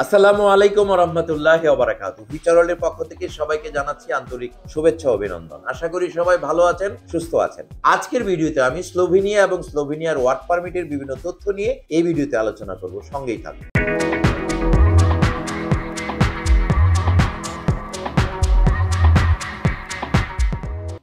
আসসালামু আলাইকুম ওয়া রাহমাতুল্লাহি ওয়া বারাকাতুহু। ফিচারওয়ার্ল্ডের পক্ষ থেকে সবাইকে জানাচ্ছি আন্তরিক শুভেচ্ছা ও অভিনন্দন। আশা করি সবাই ভালো আছেন, সুস্থ আছেন। আজকের ভিডিওতে আমি স্লোভেনিয়া এবং স্লোভেনিয়ার ওয়ার্ক পারমিটের বিভিন্ন তথ্য নিয়ে এই ভিডিওতে আলোচনা করব। সঙ্গেই থাকুন।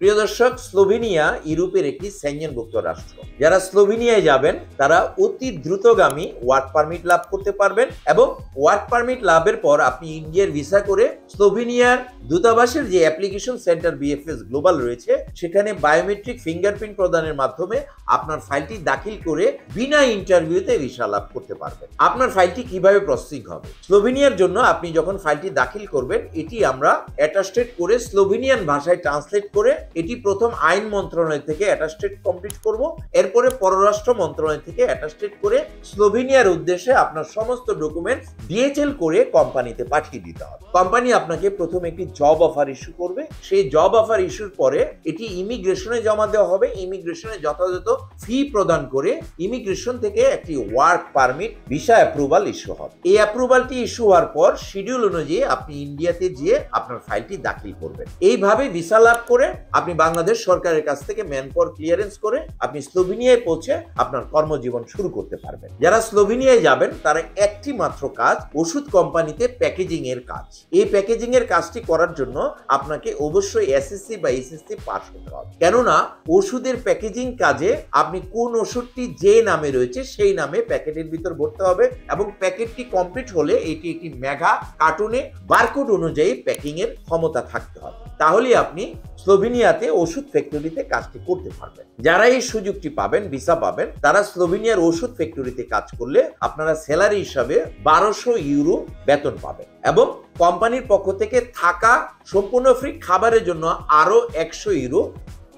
প্রিয় দর্শক, স্লোভেনিয়া ইউরোপের একটি সেনজেনভুক্ত রাষ্ট্র। যারা স্লোভেনিয়ায় যাবেন তারা অতি দ্রুতগামী ওয়ার্ক পারমিট লাভ করতে পারবেন এবং ওয়ার্ক পারমিট লাভের পর আপনি ইন্ডিয়ার ভিসা করে স্লোভেনিয়ার দূতাবাসের যে অ্যাপ্লিকেশন সেন্টার বিএফএস গ্লোবাল রয়েছে সেখানে বায়োমেট্রিক ফিঙ্গারপ্রিন্ট প্রদানের মাধ্যমে আপনার ফাইলটি দাখিল করে বিনা ইন্টারভিউতে ভিসা লাভ করতে পারবেন। আপনার ফাইলটি কিভাবে প্রসেসিং হবে? স্লোভেনিয়ার জন্য আপনি যখন ফাইলটি দাখিল করবেন এটি আমরা অ্যাটাস্টেড করে স্লোভেনিয়ান ভাষায় ট্রান্সলেট করে এটি প্রথম আইন মন্ত্রণালয় থেকে অ্যাটাস্টেড কমপ্লিট করব, এরপরে পররাষ্ট্র মন্ত্রণালয় থেকে অ্যাটাস্টেড করে স্লোভেনিয়ার উদ্দেশ্যে আপনার সমস্ত ডকুমেন্টস ডিএচএল করে কোম্পানিতে পাঠিয়ে দিতে হবে। কোম্পানি আপনাকে প্রথম একটি জব অফার ইস্যু করবে। সেই জব অফার ইস্যুর পরে এটি ইমিগ্রেশনে জমা দেওয়া হবে। ইমিগ্রেশনে যথাযথ ফি প্রদান করে ইমিগ্রেশন থেকে একটি work permit visa approval issue হবে। এই অ্যাপ্রুভালটি ইস্যু হওয়ার পর শিডিউল অনুযায়ী আপনি ইন্ডিয়াতে গিয়ে আপনার ফাইলটি দাখিল করবেন। এইভাবে ভিসা লাভ করে আপনি বাংলাদেশ সরকারের কাছ থেকে ম্যানপাওয়ার ক্লিয়ারেন্স করে আপনি স্লোভেনিয়ায় পৌঁছে আপনার কর্মজীবন শুরু করতে পারবেন। যারা স্লোভেনিয়ায় যাবেন তারা একটি মাত্র কাজ, ওষুধ কোম্পানিতে প্যাকেজিং এর কাজ। এই প্যাকেজিং এর কাজটি করার জন্য আপনাকে অবশ্যই এসএসসি বা এইচএসসি পাস হতে হবে। কেননা ওষুধের প্যাকেজিং কাজে আপনি কোন ওষুধটি যে নামে রয়েছে সেই নামে প্যাকেটের ভিতর ভরতে হবে এবং প্যাকেটটি কমপ্লিট হলে এটি একটি মেগা কার্টুনে বারকোড অনুযায়ী প্যাকিং এর ক্ষমতা থাকতে হবে। তাহলে আপনি স্লোভেনিয়াতে ওষুধ ফ্যাক্টরিতে কাজটি করতে পারবেন। যারা এই সুযোগটি পাবেন, ভিসা পাবেন, তারা স্লোভেনিয়ার ওষুধ ফ্যাক্টরিতে কাজ করলে আপনারা স্যালারি হিসাবে 1200 ইউরো বেতন পাবেন এবং কোম্পানির পক্ষ থেকে থাকা সম্পূর্ণ ফ্রি, খাবারের জন্য আরো 100 ইউরো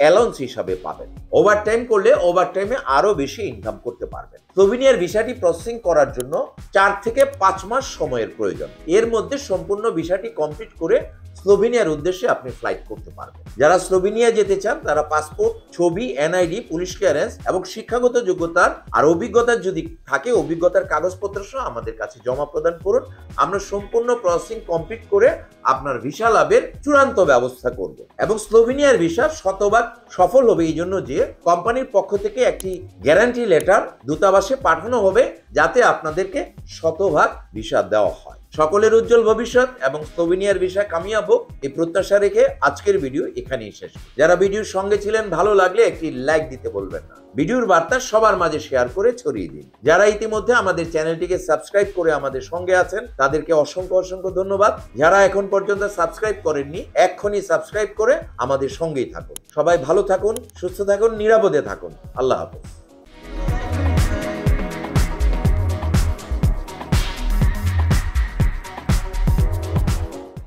অ্যালাউন্স হিসাবে পাবেন। ওভারটাইম করলে ওভারটাইমে আরো বেশি ইনকাম করতে পারবেন। স্লোভেনিয়ার ভিসাটি প্রসেসিং করার জন্য 4 থেকে 5 মাস সময়ের প্রয়োজন। এর মধ্যে সম্পূর্ণ ভিসাটি কমপ্লিট করে স্লোভেনিয়ার উদ্দেশ্যে আপনি ফ্লাইট করতে পারবেন। যারা স্লোভেনিয়া যেতে চান তারা পাসপোর্ট, ছবি, এনআইডি, পুলিশ ক্লিয়ারেন্স এবং শিক্ষাগত যোগ্যতার আর অভিজ্ঞতার যদি থাকে অভিজ্ঞতার কাগজপত্র সহ আমাদের কাছে জমা প্রদান করুন। আমরা সম্পূর্ণ প্রসেসিং কমপ্লিট করে আপনার ভিসা লাভের চূড়ান্ত ব্যবস্থা করব এবং স্লোভেনিয়ার ভিসা শতভাগ সফল হবে এই জন্য যে কোম্পানির পক্ষ থেকে একটি গ্যারান্টি লেটার দূতাবাসে পাঠানো হবে যাতে আপনাদেরকে শতভাগ ভিসা দেওয়া হয়। সকলের উজ্জ্বল ভবিষ্যৎ এবং স্লোভেনিয়ার ভিসা কামিয়াব হোক এই প্রত্যাশা রেখে আজকের ভিডিও এখানেই শেষ। যারা ভিডিওর সঙ্গে ছিলেন ভালো লাগলে একটি লাইক দিতে বলবেন না। ভিডিওর বার্তা সবার মাঝে শেয়ার করে ছড়িয়ে দিন। যারা ইতিমধ্যে আমাদের চ্যানেলটিকে সাবস্ক্রাইব করে আমাদের সঙ্গে আছেন তাদেরকে অসংখ্য অসংখ্য ধন্যবাদ। যারা এখন পর্যন্ত সাবস্ক্রাইব করেননি এক্ষুনি সাবস্ক্রাইব করে আমাদের সঙ্গেই থাকুন। সবাই ভালো থাকুন, সুস্থ থাকুন, নিরাপদে থাকুন। আল্লাহ হাফেজ।